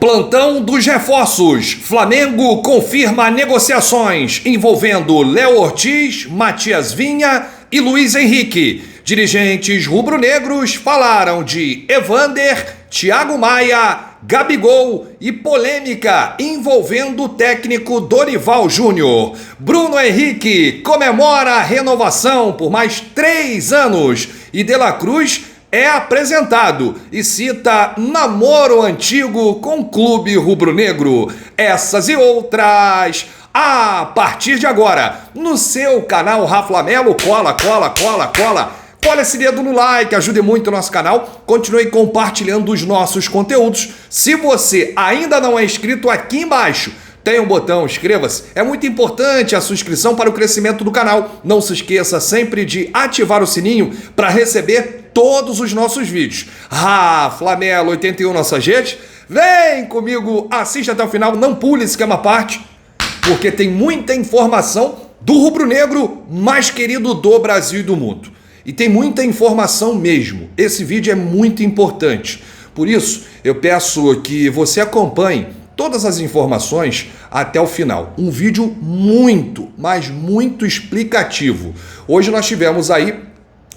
Plantão dos reforços. Flamengo confirma negociações envolvendo Léo Ortiz, Matias Vinha e Luiz Henrique. Dirigentes rubro-negros falaram de Evander, Thiago Maia, Gabigol e polêmica envolvendo o técnico Dorival Júnior. Bruno Henrique comemora a renovação por mais 3 anos e De La Cruz é apresentado e cita namoro antigo com o clube rubro-negro. Essas e outras a partir de agora no seu canal Rafa Melo. Cola esse dedo no like, ajude muito o nosso canal. Continue compartilhando os nossos conteúdos. Se você ainda não é inscrito, aqui embaixo tem um botão, inscreva-se. É muito importante a sua inscrição para o crescimento do canal. Não se esqueça sempre de ativar o sininho para receber todos os nossos vídeos. Rafa Melo 81 nossas redes. Vem comigo, assista até o final, não pule esse esquema à parte, porque tem muita informação do rubro-negro mais querido do Brasil e do mundo. E tem muita informação mesmo. Esse vídeo é muito importante. Por isso, eu peço que você acompanhe todas as informações até o final. Um vídeo muito, mas muito explicativo. Hoje nós tivemos aí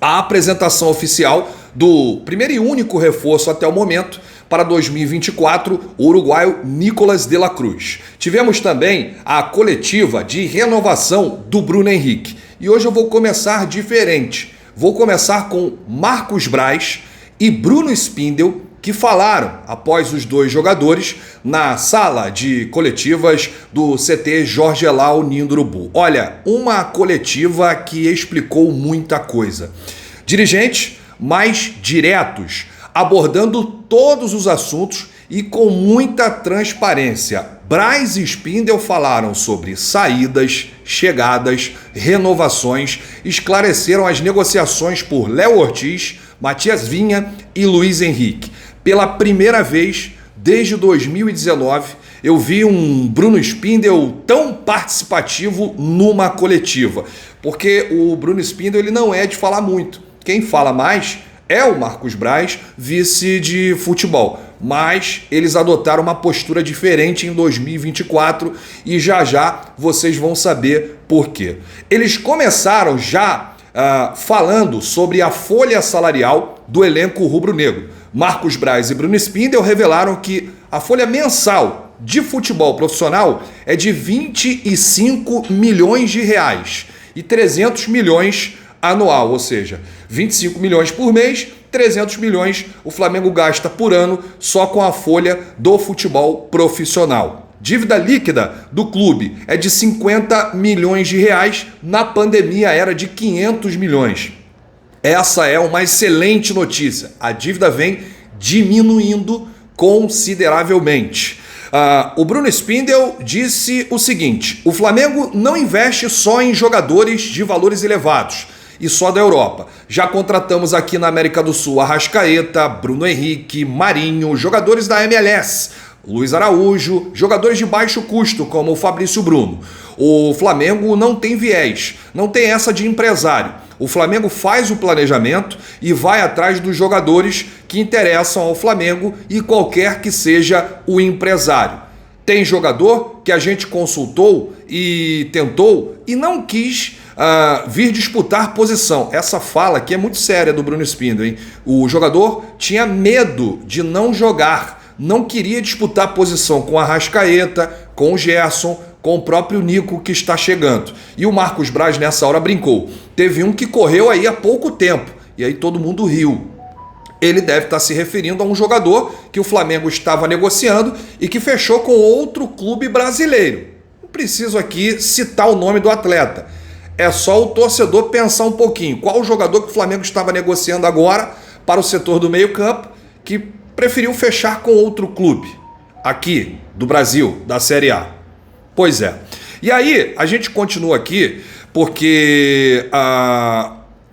a apresentação oficial do primeiro e único reforço até o momento para 2024, o uruguaio Nicolás de La Cruz. Tivemos também a coletiva de renovação do Bruno Henrique. E hoje eu vou começar diferente. Vou começar com Marcos Braz e Bruno Spindel, que falaram após os dois jogadores na sala de coletivas do CT Jorge Elal Ninho Urubu. Olha, uma coletiva que explicou muita coisa. Dirigentes mais diretos, abordando todos os assuntos e com muita transparência. Braz e Spindel falaram sobre saídas, chegadas, renovações, esclareceram as negociações por Léo Ortiz, Matias Vinha e Luiz Henrique. Pela primeira vez desde 2019, eu vi um Bruno Spindel tão participativo numa coletiva, porque o Bruno Spindel ele não é de falar muito. Quem fala mais é o Marcos Braz, vice de futebol. Mas eles adotaram uma postura diferente em 2024 e já vocês vão saber por quê. Eles começaram já falando sobre a folha salarial do elenco rubro-negro. Marcos Braz e Bruno Spindel revelaram que a folha mensal de futebol profissional é de 25 milhões de reais e 300 milhões anual, ou seja, 25 milhões por mês, 300 milhões o Flamengo gasta por ano só com a folha do futebol profissional. Dívida líquida do clube é de 50 milhões de reais, na pandemia era de 500 milhões. Essa é uma excelente notícia. A dívida vem diminuindo consideravelmente. O Bruno Spindel disse o seguinte: o Flamengo não investe só em jogadores de valores elevados e só da Europa. Já contratamos aqui na América do Sul Arrascaeta, Bruno Henrique, Marinho, jogadores da MLS, Luiz Araújo, jogadores de baixo custo como o Fabrício Bruno. O Flamengo não tem viés, não tem essa de empresário. O Flamengo faz o planejamento e vai atrás dos jogadores que interessam ao Flamengo e qualquer que seja o empresário. Tem jogador que a gente consultou e tentou e não quis vir disputar posição. Essa fala aqui é muito séria do Bruno Spindel, hein? O jogador tinha medo de não jogar, não queria disputar posição com a Arrascaeta, com o Gerson, com o próprio Nico que está chegando. E o Marcos Braz nessa hora brincou. Teve um que correu aí há pouco tempo e aí todo mundo riu. Ele deve estar se referindo a um jogador que o Flamengo estava negociando e que fechou com outro clube brasileiro. Não preciso aqui citar o nome do atleta. É só o torcedor pensar um pouquinho. Qual o jogador que o Flamengo estava negociando agora para o setor do meio-campo que preferiu fechar com outro clube aqui do Brasil, da Série A? Pois é. E aí, a gente continua aqui porque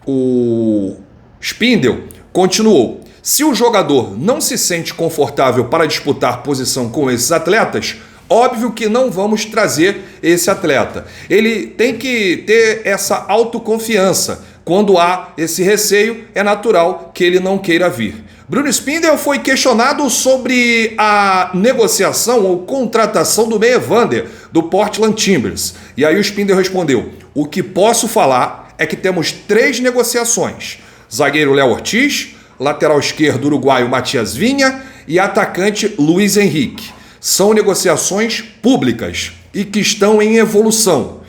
o Spindel continuou. Se o jogador não se sente confortável para disputar posição com esses atletas, óbvio que não vamos trazer esse atleta. Ele tem que ter essa autoconfiança. Quando há esse receio, é natural que ele não queira vir. Bruno Spindel foi questionado sobre a negociação ou contratação do meia Evander, do Portland Timbers. E aí o Spindel respondeu: o que posso falar é que temos 3 negociações. Zagueiro Léo Ortiz, lateral esquerdo uruguaio Matias Vinha e atacante Luiz Henrique. São negociações públicas e que estão em evolução.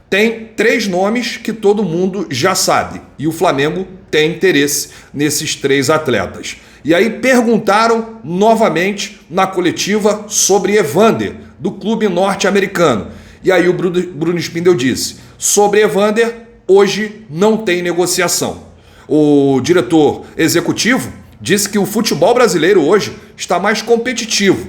Tem 3 nomes que todo mundo já sabe e o Flamengo tem interesse nesses 3 atletas. E aí perguntaram novamente na coletiva sobre Evander, do clube norte-americano. E aí o Bruno Spindel disse: sobre Evander, hoje não tem negociação. O diretor executivo disse que o futebol brasileiro hoje está mais competitivo.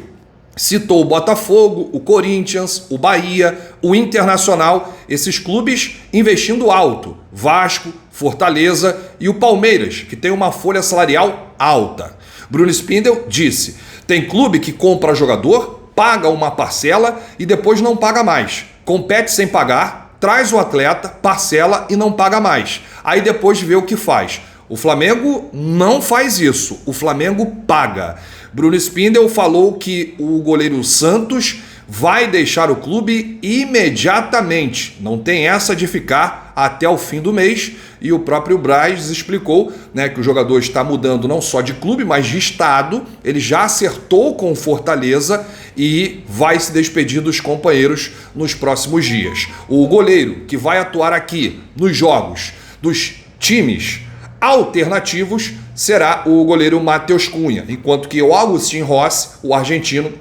Citou o Botafogo, o Corinthians, o Bahia, o Internacional, esses clubes investindo alto. Vasco, Fortaleza e o Palmeiras, que tem uma folha salarial alta. Bruno Spindel disse: tem clube que compra jogador, paga uma parcela e depois não paga mais. Compete sem pagar, traz o atleta, parcela e não paga mais. Aí depois vê o que faz. O Flamengo não faz isso, o Flamengo paga. Bruno Spindel falou que o goleiro Santos vai deixar o clube imediatamente. Não tem essa de ficar até o fim do mês. E o próprio Braz explicou, né, que o jogador está mudando não só de clube, mas de estado. Ele já acertou com o Fortaleza e vai se despedir dos companheiros nos próximos dias. O goleiro que vai atuar aqui nos jogos dos times alternativos será o goleiro Matheus Cunha, enquanto que o Agustín Rossi, o argentino,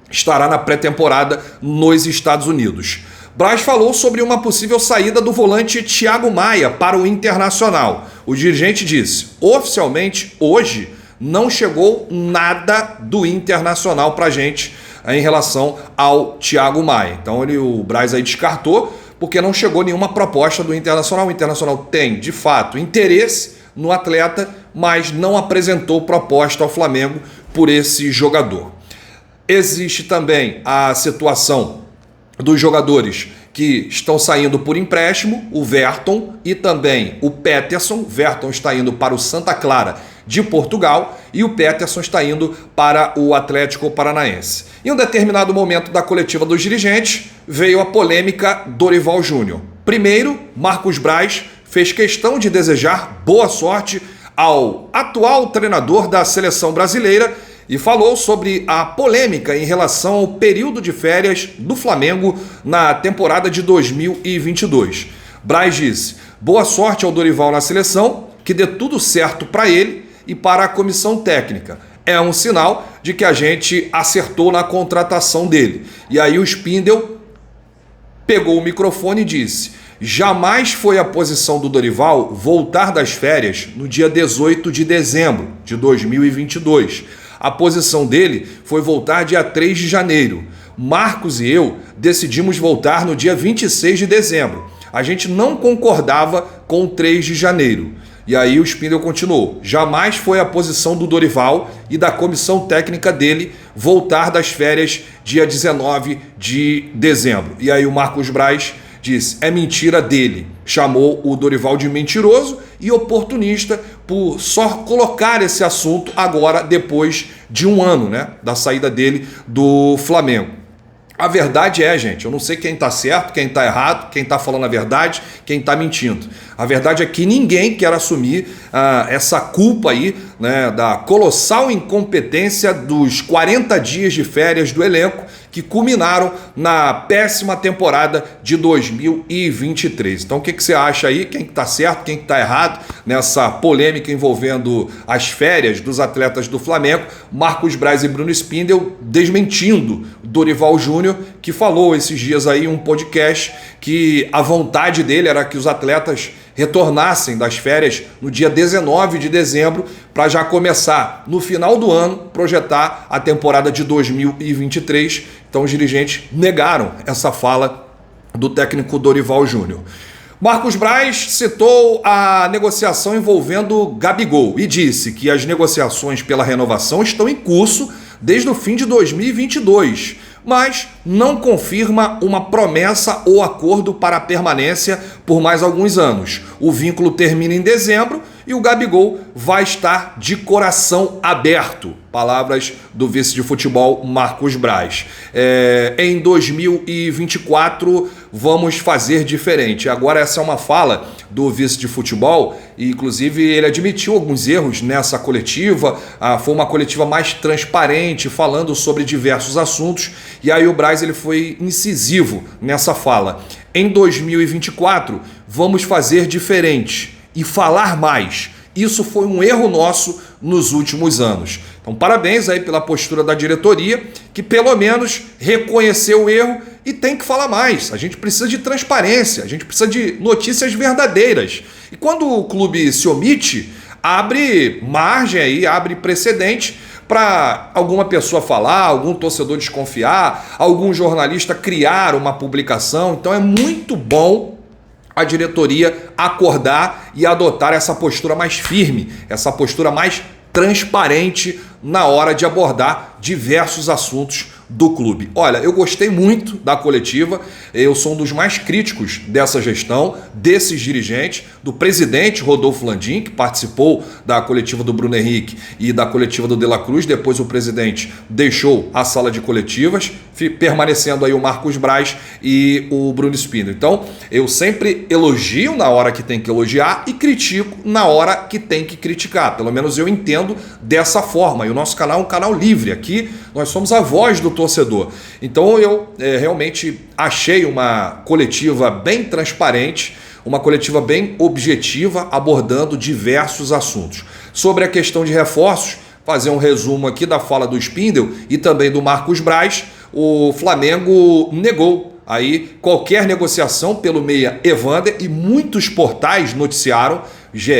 estará na pré-temporada nos Estados Unidos. Braz falou sobre uma possível saída do volante Thiago Maia para o Internacional. O dirigente disse: oficialmente, hoje, não chegou nada do Internacional para a gente em relação ao Thiago Maia. Então o Braz aí descartou, porque não chegou nenhuma proposta do Internacional. O Internacional tem, de fato, interesse no atleta, mas não apresentou proposta ao Flamengo por esse jogador. Existe também a situação dos jogadores que estão saindo por empréstimo, o Verton e também o Peterson. O Verton está indo para o Santa Clara de Portugal e o Peterson está indo para o Atlético Paranaense. Em um determinado momento da coletiva dos dirigentes, veio a polêmica Dorival Júnior. Primeiro, Marcos Braz fez questão de desejar boa sorte ao atual treinador da seleção brasileira e falou sobre a polêmica em relação ao período de férias do Flamengo na temporada de 2022. Braz disse: boa sorte ao Dorival na seleção, que dê tudo certo para ele e para a comissão técnica. É um sinal de que a gente acertou na contratação dele. E aí o Spindel pegou o microfone e disse: jamais foi a posição do Dorival voltar das férias no dia 18 de dezembro de 2022. A posição dele foi voltar dia 3 de janeiro. Marcos e eu decidimos voltar no dia 26 de dezembro. A gente não concordava com o 3 de janeiro. E aí o Spindel continuou: jamais foi a posição do Dorival e da comissão técnica dele voltar das férias dia 19 de dezembro. E aí o Marcos Braz disse: é mentira dele. Chamou o Dorival de mentiroso e oportunista por só colocar esse assunto agora, depois de um ano, né, da saída dele do Flamengo. A verdade é, gente, eu não sei quem está certo, quem está errado, quem está falando a verdade, quem está mentindo. A verdade é que ninguém quer assumir essa culpa aí, né, da colossal incompetência dos 40 dias de férias do elenco que culminaram na péssima temporada de 2023. Então o que você acha aí? Quem está certo, quem está errado nessa polêmica envolvendo as férias dos atletas do Flamengo? Marcos Braz e Bruno Spindel desmentindo Dorival Júnior, que falou esses dias aí em um podcast que a vontade dele era que os atletas retornassem das férias no dia 19 de dezembro para já começar no final do ano projetar a temporada de 2023. Então os dirigentes negaram essa fala do técnico Dorival Júnior. Marcos Braz citou a negociação envolvendo Gabigol e disse que as negociações pela renovação estão em curso desde o fim de 2022, mas não confirma uma promessa ou acordo para a permanência por mais alguns anos. O vínculo termina em dezembro e o Gabigol vai estar de coração aberto. Palavras do vice de futebol Marcos Braz. Em 2024 vamos fazer diferente. Agora essa é uma fala do vice de futebol e inclusive ele admitiu alguns erros nessa coletiva. Foi uma coletiva mais transparente, falando sobre diversos assuntos, e aí o Braz ele foi incisivo nessa fala. Em 2024 vamos fazer diferente e falar mais. Isso foi um erro nosso nos últimos anos. Então, parabéns aí pela postura da diretoria, que pelo menos reconheceu o erro e tem que falar mais. A gente precisa de transparência, a gente precisa de notícias verdadeiras. E quando o clube se omite, abre margem aí, abre precedente para alguma pessoa falar, algum torcedor desconfiar, algum jornalista criar uma publicação. Então é muito bom a diretoria acordar e adotar essa postura mais firme, essa postura mais transparente na hora de abordar diversos assuntos do clube. Olha, eu gostei muito da coletiva, eu sou um dos mais críticos dessa gestão, desses dirigentes, do presidente Rodolfo Landim, que participou da coletiva do Bruno Henrique e da coletiva do De La Cruz. Depois o presidente deixou a sala de coletivas, permanecendo aí o Marcos Braz e o Bruno Spindel. Então, eu sempre elogio na hora que tem que elogiar e critico na hora que tem que criticar. Pelo menos eu entendo dessa forma. E o nosso canal é um canal livre. Aqui nós somos a voz do torcedor. Então eu realmente achei uma coletiva bem transparente, uma coletiva bem objetiva, abordando diversos assuntos. Sobre a questão de reforços, fazer um resumo aqui da fala do Spindel e também do Marcos Braz. O Flamengo negou aí qualquer negociação pelo meia Evander e muitos portais noticiaram, GE,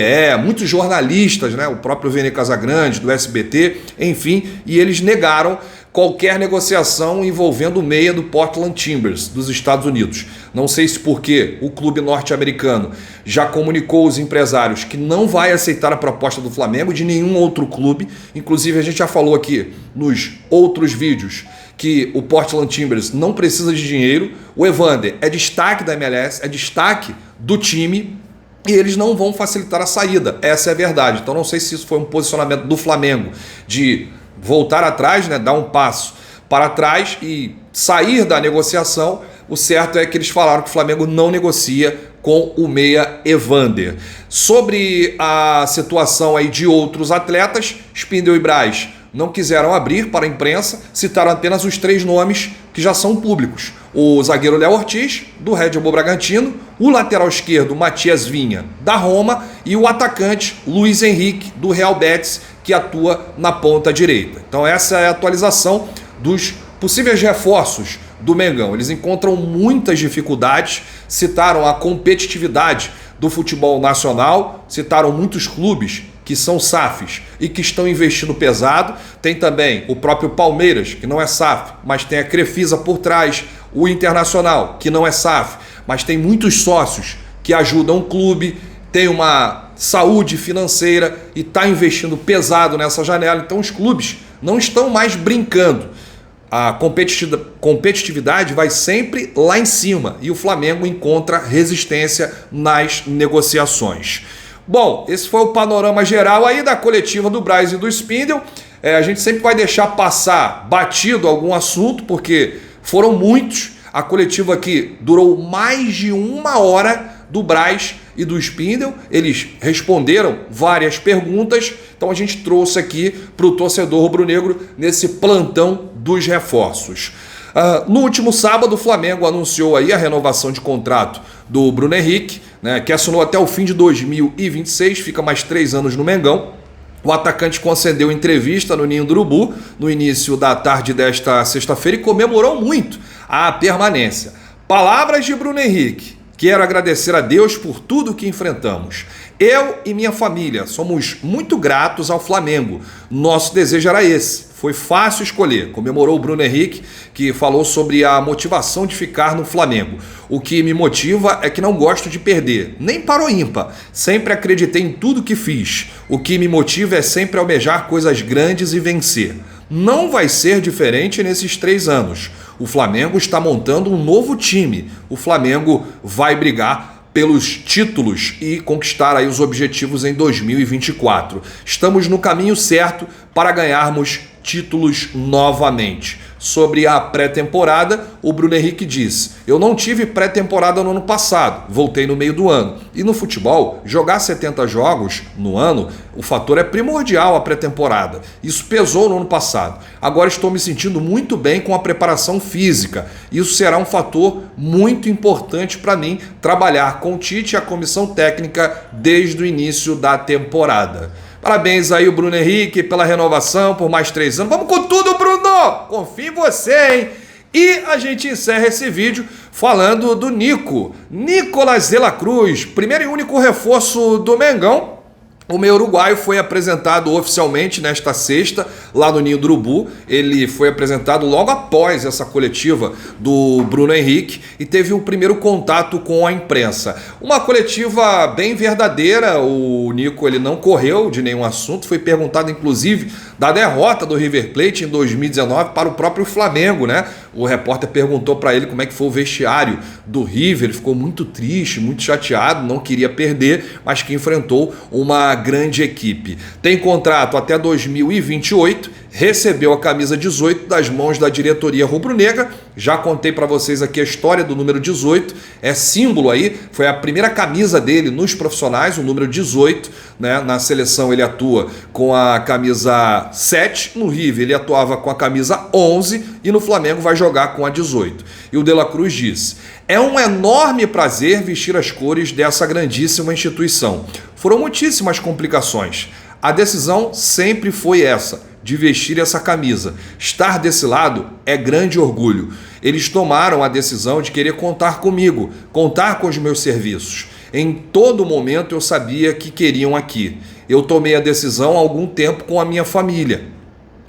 muitos jornalistas, né, o próprio Vene Casagrande, do SBT, enfim, e eles negaram qualquer negociação envolvendo o meia do Portland Timbers, dos Estados Unidos. Não sei se porque o clube norte-americano já comunicou aos empresários que não vai aceitar a proposta do Flamengo, de nenhum outro clube. Inclusive a gente já falou aqui nos outros vídeos que o Portland Timbers não precisa de dinheiro, o Evander é destaque da MLS, é destaque do time, e eles não vão facilitar a saída. Essa é a verdade. Então não sei se isso foi um posicionamento do Flamengo de voltar atrás, né, dar um passo para trás e sair da negociação. O certo é que eles falaram que o Flamengo não negocia com o meia Evander. Sobre a situação aí de outros atletas, Spindel e Braz não quiseram abrir para a imprensa, citaram apenas os 3 nomes que já são públicos. O zagueiro Léo Ortiz, do Red Bull Bragantino, o lateral esquerdo Matias Vinha, da Roma, e o atacante Luiz Henrique, do Real Betis, que atua na ponta direita. Então essa é a atualização dos possíveis reforços do Mengão. Eles encontram muitas dificuldades, citaram a competitividade do futebol nacional, citaram muitos clubes que são SAFs e que estão investindo pesado. Tem também o próprio Palmeiras, que não é SAF, mas tem a Crefisa por trás, o Internacional, que não é SAF, mas tem muitos sócios que ajudam o clube, tem uma saúde financeira e está investindo pesado nessa janela. Então os clubes não estão mais brincando. A competitividade vai sempre lá em cima e o Flamengo encontra resistência nas negociações. Bom, esse foi o panorama geral aí da coletiva do Braz e do Spindel. A gente sempre vai deixar passar batido algum assunto, porque foram muitos. A coletiva aqui durou mais de 1 hora do Braz e do Spindel. Eles responderam várias perguntas, então a gente trouxe aqui para o torcedor rubro-negro nesse plantão dos reforços. No último sábado, o Flamengo anunciou aí a renovação de contrato do Bruno Henrique, né, que assinou até o fim de 2026, fica mais 3 anos no Mengão. O atacante concedeu entrevista no Ninho do Urubu no início da tarde desta sexta-feira e comemorou muito a permanência. Palavras de Bruno Henrique: quero agradecer a Deus por tudo que enfrentamos. Eu e minha família somos muito gratos ao Flamengo. Nosso desejo era esse. Foi fácil escolher. Comemorou o Bruno Henrique, que falou sobre a motivação de ficar no Flamengo. O que me motiva é que não gosto de perder, nem para o ímpar. Sempre acreditei em tudo que fiz. O que me motiva é sempre almejar coisas grandes e vencer. Não vai ser diferente nesses 3 anos. O Flamengo está montando um novo time. O Flamengo vai brigar pelos títulos e conquistar aí os objetivos em 2024. Estamos no caminho certo para ganharmos títulos novamente. Sobre a pré-temporada, o Bruno Henrique disse: eu não tive pré-temporada no ano passado, voltei no meio do ano. E no futebol, jogar 70 jogos no ano, o fator é primordial a pré-temporada. Isso pesou no ano passado. Agora estou me sentindo muito bem com a preparação física. Isso será um fator muito importante para mim trabalhar com o Tite e a comissão técnica desde o início da temporada. Parabéns aí o Bruno Henrique pela renovação por mais 3 anos. Vamos com tudo, Bruno! Confio em você, hein? E a gente encerra esse vídeo falando do Nicolás de la Cruz, primeiro e único reforço do Mengão. O meio uruguaio foi apresentado oficialmente nesta sexta, lá no Ninho do Urubu. Ele foi apresentado logo após essa coletiva do Bruno Henrique e teve o primeiro contato com a imprensa. Uma coletiva bem verdadeira. O Nico ele não correu de nenhum assunto, foi perguntado inclusive da derrota do River Plate em 2019 para o próprio Flamengo, né? O repórter perguntou para ele como é que foi o vestiário do River. Ele ficou muito triste, muito chateado, não queria perder, mas que enfrentou uma grande equipe. Tem contrato até 2028, recebeu a camisa 18 das mãos da diretoria rubro-negra. Já contei para vocês aqui a história do número 18, é símbolo aí, foi a primeira camisa dele nos profissionais, o número 18, né? Na seleção ele atua com a camisa 7, no River ele atuava com a camisa 11 e no Flamengo vai jogar com a 18. E o De la Cruz disse: é um enorme prazer vestir as cores dessa grandíssima instituição. Foram muitíssimas complicações. A decisão sempre foi essa, de vestir essa camisa. Estar desse lado é grande orgulho. Eles tomaram a decisão de querer contar comigo, contar com os meus serviços. Em todo momento eu sabia que queriam aqui. Eu tomei a decisão há algum tempo com a minha família.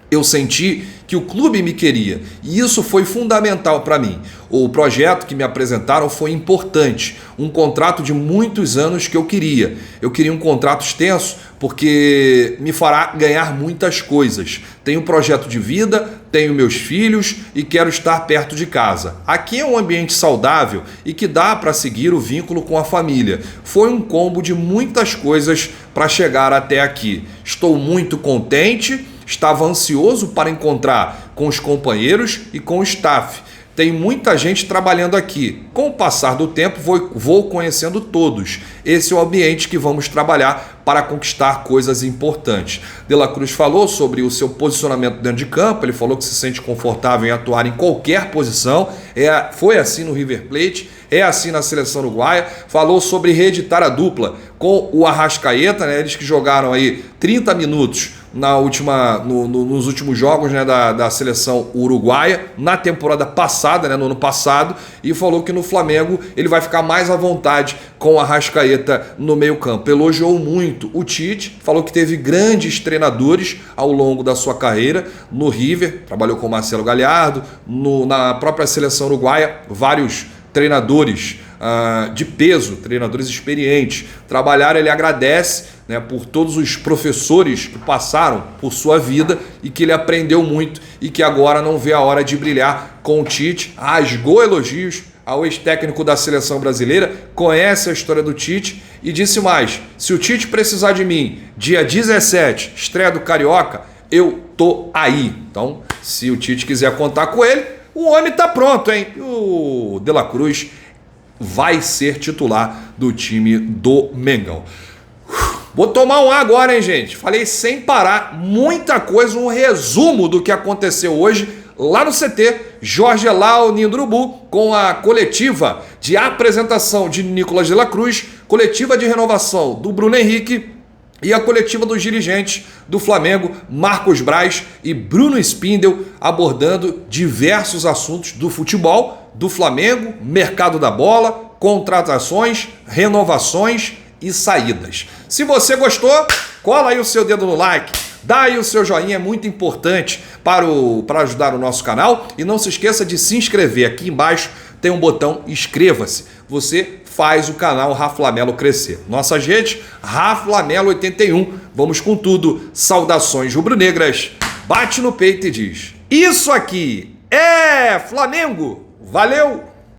Eu senti que o clube me queria e isso foi fundamental para mim. O projeto que me apresentaram foi importante, um contrato de muitos anos que eu queria. Eu queria um contrato extenso porque me fará ganhar muitas coisas. Tenho um projeto de vida, tenho meus filhos e quero estar perto de casa. Aqui é um ambiente saudável e que dá para seguir o vínculo com a família. Foi um combo de muitas coisas para chegar até aqui. Estou muito contente. Estava ansioso para encontrar com os companheiros e com o staff. Tem muita gente trabalhando aqui. Com o passar do tempo, vou conhecendo todos. Esse é o ambiente que vamos trabalhar para conquistar coisas importantes. De la Cruz falou sobre o seu posicionamento dentro de campo. Ele falou que se sente confortável em atuar em qualquer posição. Foi assim no River Plate, é assim na seleção uruguaia. Falou sobre reeditar a dupla com o Arrascaeta, né? Eles que jogaram aí 30 minutos nos últimos jogos, né, da seleção uruguaia, na temporada passada, né, no ano passado, e falou que no Flamengo ele vai ficar mais à vontade com o Arrascaeta no meio campo. Elogiou muito o Tite, falou que teve grandes treinadores ao longo da sua carreira no River, trabalhou com o Marcelo Galhardo, na própria seleção uruguaia, vários treinadores de peso, treinadores experientes. Trabalhar, ele agradece, né, por todos os professores que passaram por sua vida e que ele aprendeu muito e que agora não vê a hora de brilhar com o Tite. Rasgou elogios ao ex-técnico da seleção brasileira, conhece a história do Tite e disse mais: se o Tite precisar de mim, dia 17, estreia do Carioca, eu tô aí. Então, se o Tite quiser contar com ele, o homem tá pronto, hein? O De la Cruz vai ser titular do time do Mengão. Vou tomar um ar agora, hein, gente? Falei sem parar, muita coisa, um resumo do que aconteceu hoje lá no CT Jorge Elal, Ninho do Urubu, com a coletiva de apresentação de Nicolás de la Cruz, coletiva de renovação do Bruno Henrique e a coletiva dos dirigentes do Flamengo, Marcos Braz e Bruno Spindel, abordando diversos assuntos do futebol, do Flamengo, mercado da bola, contratações, renovações e saídas. Se você gostou, cola aí o seu dedo no like, dá aí o seu joinha, é muito importante para ajudar o nosso canal. E não se esqueça de se inscrever. Aqui embaixo tem um botão inscreva-se. Você faz o canal Raflamelo crescer. Nossa gente, Raflamelo81. Vamos com tudo. Saudações rubro-negras. Bate no peito e diz: isso aqui é Flamengo. Valeu!